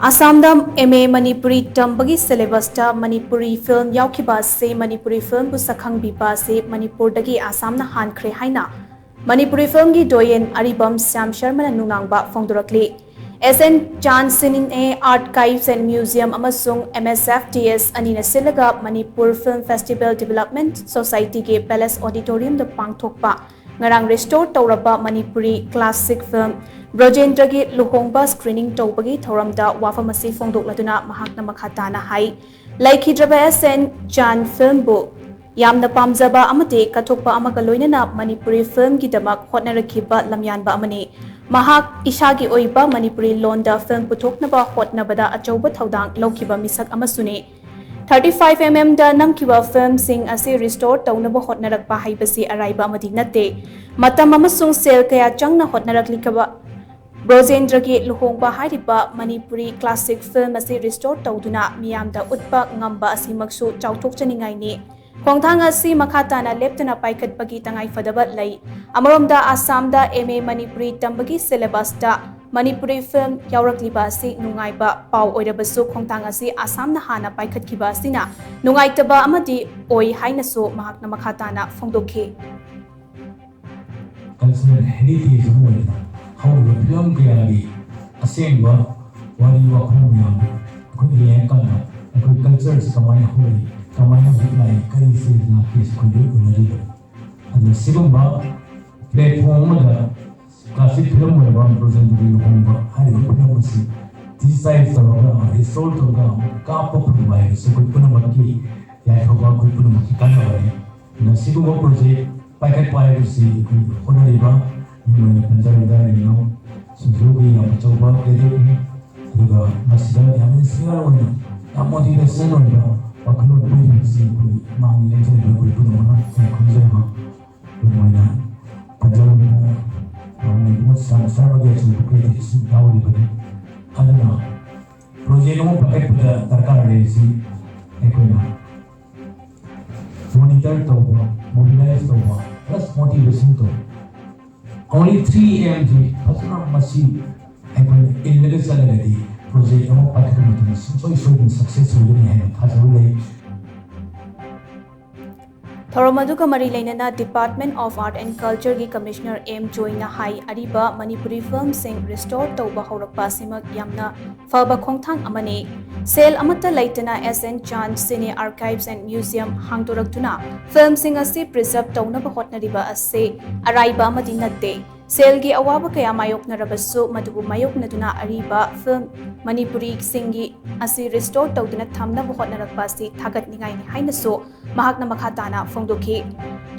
Assam da MA Manipuri tambagi syllabus ta Manipuri film Yaokhiba se Manipuri film bu shakhangbiba se Manipur Dagi Assam na Hankhre haina Manipuri film gi Doyen Aribam Shyam Sharma na nungnangba phongdorakli SN Chance Sinin A Archives and Museum amasung MSFTS anina silaga Manipur Film Festival Development Society ge Palace Auditorium da pangthokpa ngarang restore tawraba Manipuri classic film Brojendragi luhongba screening tawbagi thoramda wafamasi phongdokladuna mahakna makhatana hai laikhidraba SN Chan film bu yamna pamjaba amate kathokpa amaga loinana Manipuri film gi damak hotnarakhiba lamyanba amani mahak ishagi oiba Manipuri londa film puthoknaba hotnabada achauba thaudang lokhiba misak amasune 35mm da namkiba film sing ase restore tawnaba hotnarakpa haibasi araiba amadi natte matam amasung sel kaya changna hotnaraklikaba Brojendragi luhongba hairiba Manipuri classic film ase restore tawduna miyamda utpa ngamba asimaksu chauthokchaningai ni khongthang asi makhatana leptana paikhatpagi tangai fadaba lai amaromda Assam da MA Manipuri tambagi syllabus da Manipuri film yaurakliba asi nungaiba pau oirabasu khongthang asi Assam na hana paikhatkhiba asina nungaitaba amadi oi haina so mahakna makhatana phongdokhi cultural heritage moina how the film kayagi asengba wari wa khomyam khudi yakana cultures kamai hoi kamai hitlai kai se na kes khudi unari and sigumba platform da classic film wa present di homba hari film si design sarwa result ga ka pop bai so koi puna maki ya hoba koi puna maki kan bari na sigumba project packet pai si honari ba ni panjabida ni no sujogi ya choba edeki duga masida ya ni sira wona ya motivation wona wakano dui si koi mang lense de koi puna mana khunje ma lumana panjabida ni sama dia sudah kerja tahu di mana ada projek kamu pakai pada terkait dari si ekonomi monitor tahu mobilize tahu plus motivation tahu only 3 mg pasal masih ekonomi ilmu sahaja dari projek kamu pakai pada so successful ni है था जरूर Thoromaduka Mari Lainana Department of Art and Culture gi Commissioner M Joina Hai Ariba Manipuri film sing restore tawba haurakpa simak yamna faba khongthang amane sel amata laitana SN Chan Cine Archives and Museum hangdoraktuna film sing ase preserve tawna ba hotnariba ase araiba amadi natte sel gi awaba kaya mayoknarabasu madubu mayoknaduna ariba film Manipuri singi ase restore tawduna thamna ba hotnarakpa si thagat ningai ni haina so mahakna makhatana phongdokhi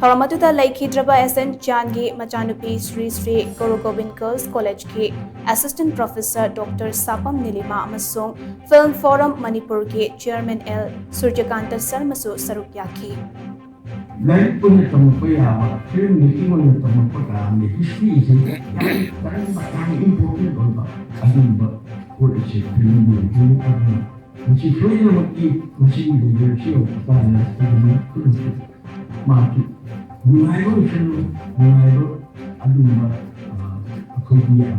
thoramatuda laikhidraba SN Chan gi machanupi Sri Sri Guru Gobind Girls College ki Assistant Professor Dr. Sapam Nilima amasung Film Forum Manipur ki Chairman L Surjakanta Sharma su saruk yakhi Lain pun tempat yang film ni pun tempat program ni history sih yang paling important orang ada buat film ni mesti film mesti dia siap pada film mati mulai ada aku dia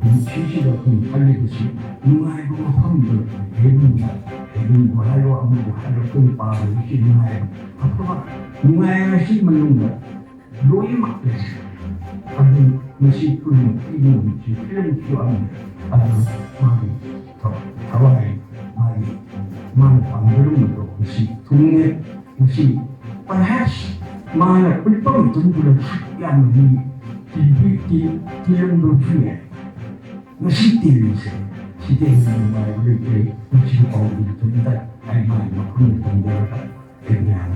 mesti dah kali itu mulai faham Eben bahaya amu bahaya pun pada sih mulai apa mulai masih menunggu doi maklum ada masih pun ini mesti film tuan ada mari mana panggil untuk mesti tunggu mesti perhaps mana pun tunggu yang di yang berfungsi mesti tinggi Kita ingin memiliki musik audio tentang haina maupun pembelajaran dengan